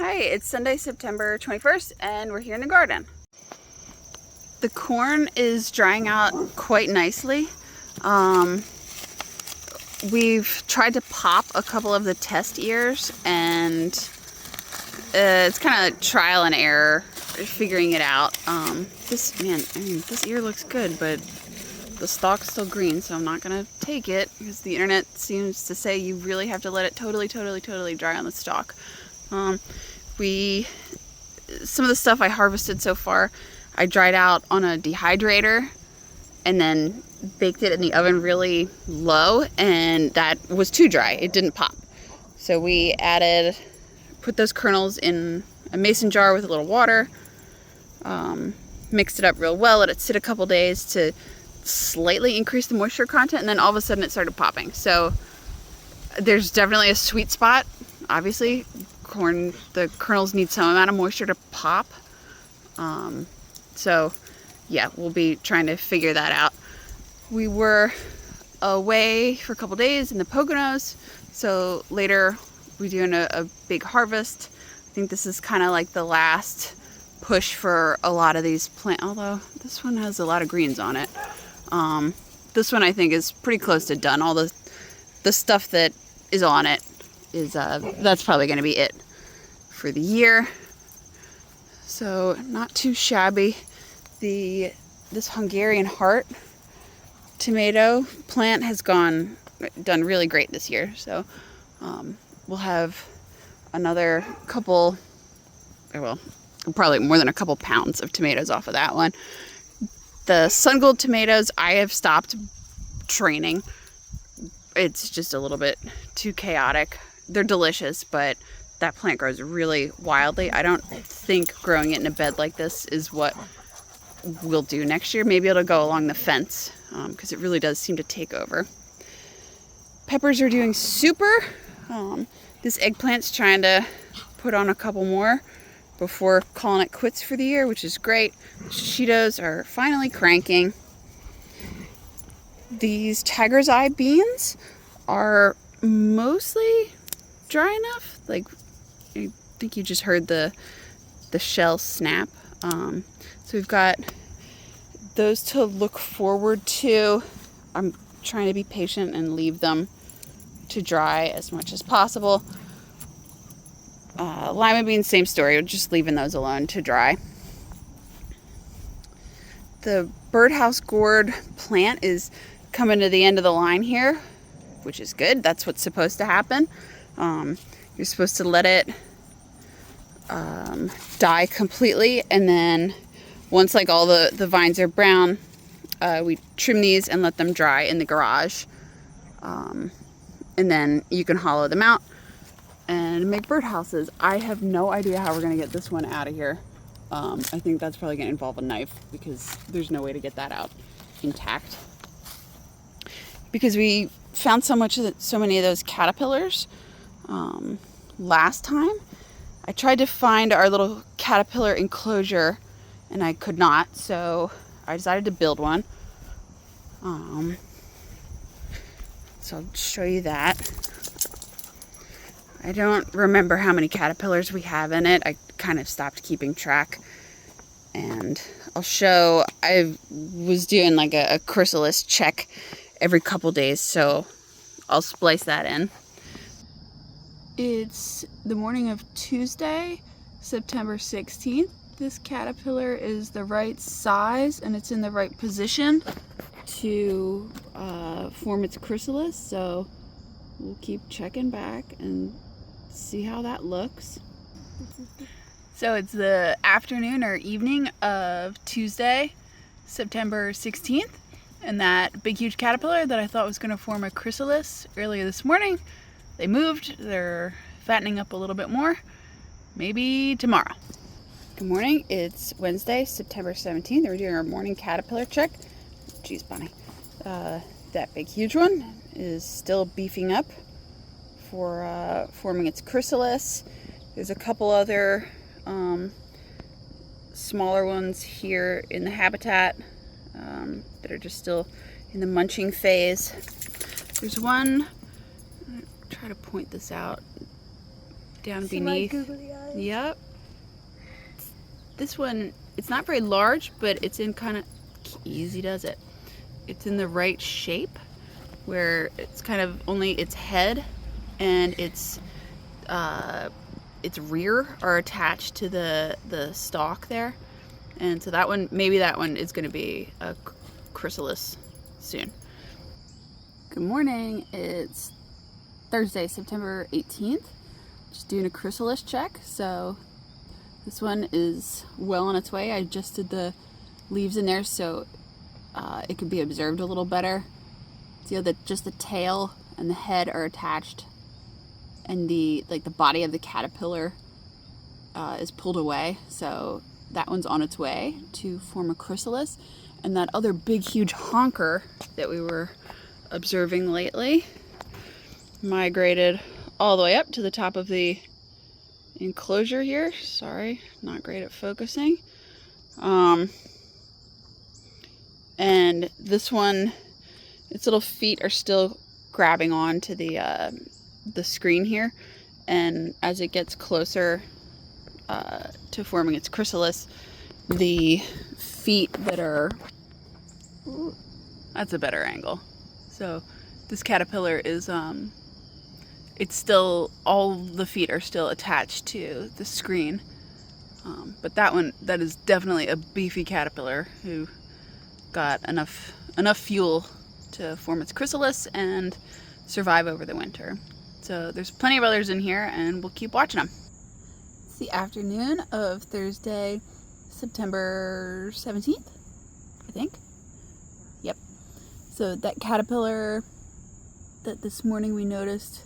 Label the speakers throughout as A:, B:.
A: Hi, it's Sunday, September 21st, and we're here in the garden. The corn is drying out quite nicely. We've tried to pop a couple of the test ears, and it's kind of trial and error figuring it out. This ear looks good, but the stalk's still green, so I'm not gonna take it because the internet seems to say you really have to let it totally dry on the stalk. Some of the stuff I harvested so far, I dried out on a dehydrator and then baked it in the oven really low, and that was too dry. It didn't pop. So we put those kernels in a mason jar with a little water, mixed it up real well, let it sit a couple days to slightly increase the moisture content, and then all of a sudden it started popping. So there's definitely a sweet spot. Obviously, the kernels need some amount of moisture to pop. So yeah, we'll be trying to figure that out. We were away for a couple days in the Poconos, so later we're doing a big harvest. I think this is kind of like the last push for a lot of these plants, although this one has a lot of greens on it. This one I think is pretty close to done. All the stuff that is on it is that's probably going to be it for the year. So not too shabby. This Hungarian heart tomato plant has done really great this year. So we'll have another couple, well, probably more than a couple pounds of tomatoes off of that one. The sun gold tomatoes, I have stopped training. It's just a little bit too chaotic. They're delicious, but that plant grows really wildly. I don't think growing it in a bed like this is what we'll do next year. Maybe it'll go along the fence, because it really does seem to take over. Peppers are doing super. This eggplant's trying to put on a couple more before calling it quits for the year, which is great. The shishitos are finally cranking. These tiger's eye beans are mostly dry enough. Like, I think you just heard the shell snap. So we've got those to look forward to. I'm trying to be patient and leave them to dry as much as possible. Lima beans, same story. We're just leaving those alone to dry. The birdhouse gourd plant is coming to the end of the line here, which is good. That's what's supposed to happen. You're supposed to let it die completely, and then once like all the vines are brown, we trim these and let them dry in the garage, and then you can hollow them out and make birdhouses. I have no idea how we're gonna get this one out of here. I think that's probably gonna involve a knife, because there's no way to get that out intact. Because we found so many of those caterpillars last time. I tried to find our little caterpillar enclosure and I could not, so I decided to build one. So I'll show you that. I don't remember how many caterpillars we have in it. I kind of stopped keeping track. And I'll show, I was doing like a chrysalis check every couple days, so I'll splice that in. It's the morning of Tuesday, September 16th. This caterpillar is the right size and it's in the right position to form its chrysalis, so we'll keep checking back and see how that looks. So it's the afternoon or evening of Tuesday, September 16th, and that big huge caterpillar that I thought was going to form a chrysalis earlier this morning, they moved. They're fattening up a little bit more. Maybe tomorrow. Good morning. It's Wednesday, September 17th. We're doing our morning caterpillar check. Jeez, Bonnie. That big huge one is still beefing up for forming its chrysalis. There's a couple other smaller ones here in the habitat that are just still in the munching phase. There's one, I'll try to point this out down
B: See
A: beneath.
B: my googly eyes?
A: Yep. This one, it's not very large, but it's in kind of, easy does it. It's in the right shape where it's kind of only its head and its rear are attached to the stalk there. And so that one, maybe that one is going to be a chrysalis soon. Good morning. It's Thursday, September 18th. Just doing a chrysalis check. So this one is well on its way. I adjusted the leaves in there so it could be observed a little better. See how just the tail and the head are attached, and the body of the caterpillar is pulled away. So that one's on its way to form a chrysalis. And that other big, huge honker that we were observing lately migrated all the way up to the top of the enclosure here. Sorry, not great at focusing. And this one, its little feet are still grabbing on to the screen here. And as it gets closer to forming its chrysalis, the feet that are, ooh, that's a better angle. So this caterpillar is, it's still, all the feet are still attached to the screen. But that is definitely a beefy caterpillar who got enough fuel to form its chrysalis and survive over the winter. So there's plenty of others in here, and we'll keep watching them. It's the afternoon of Thursday, September 17th, I think. Yep. So that caterpillar that this morning we noticed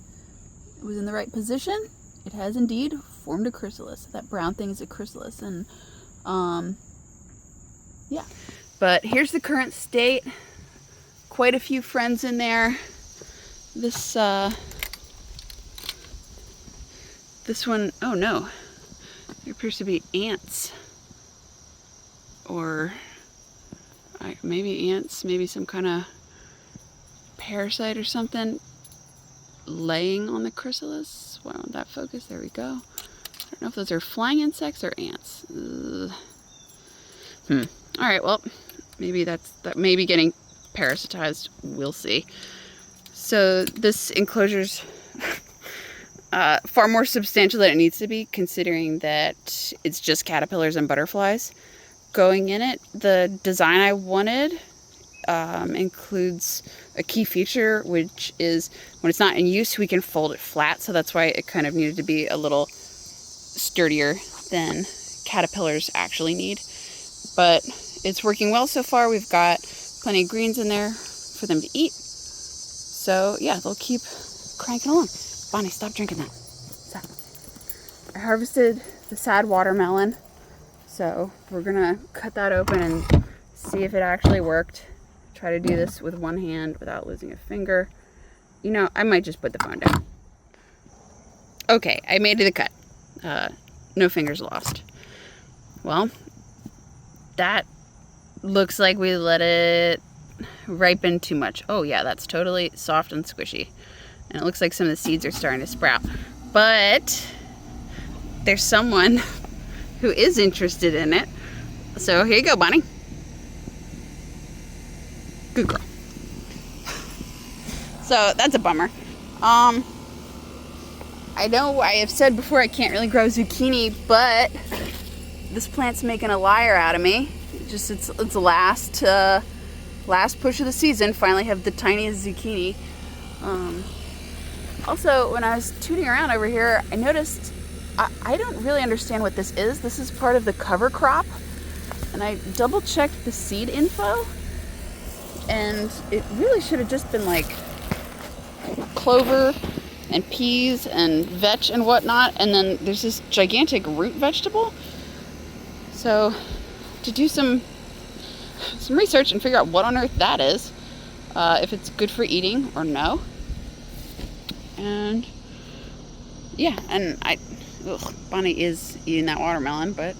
A: was in the right position, it has indeed formed a chrysalis. That brown thing is a chrysalis, and yeah. But here's the current state. Quite a few friends in there. This one, oh no, there appears to be ants, or maybe ants, maybe some kind of parasite or something laying on the chrysalis. Why won't that focus? There we go. I don't know if those are flying insects or ants. All right, well, maybe that may be getting parasitized. We'll see. So this enclosure's far more substantial than it needs to be, considering that it's just caterpillars and butterflies going in it. The design I wanted includes a key feature, which is when it's not in use, we can fold it flat. So that's why it kind of needed to be a little sturdier than caterpillars actually need. But it's working well so far. We've got plenty of greens in there for them to eat. So yeah, they'll keep cranking along. Bonnie, stop drinking that. Stop. I harvested the sad watermelon, so we're gonna cut that open and see if it actually worked. Try to do this with one hand without losing a finger. You know, I might just put the phone down. Okay, I made it a cut. No fingers lost. Well, that looks like we let it ripen too much. Oh yeah, that's totally soft and squishy. And it looks like some of the seeds are starting to sprout. But there's someone who is interested in it. So here you go, Bonnie. Good girl. So that's a bummer. I know I have said before I can't really grow zucchini, but this plant's making a liar out of me. Just it's last push of the season. Finally have the tiniest zucchini. Also, when I was tooting around over here, I noticed I don't really understand what this is. This is part of the cover crop, and I double checked the seed info, and it really should have just been like clover and peas and vetch and whatnot, and then there's this gigantic root vegetable. So to do some research and figure out what on earth that is, if it's good for eating or no. And yeah, and Bonnie is eating that watermelon, but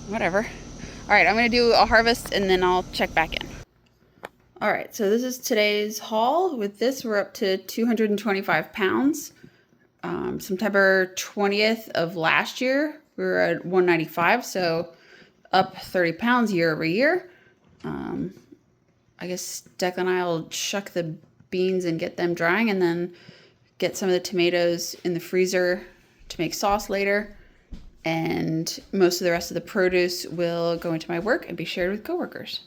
A: whatever. All right, I'm gonna do a harvest and then I'll check back in. All right, so this is today's haul. With this, we're up to 225 pounds. September 20th of last year, we were at 195, so up 30 pounds year over year. I guess Declan and I will shuck the beans and get them drying, and then get some of the tomatoes in the freezer to make sauce later. And most of the rest of the produce will go into my work and be shared with coworkers.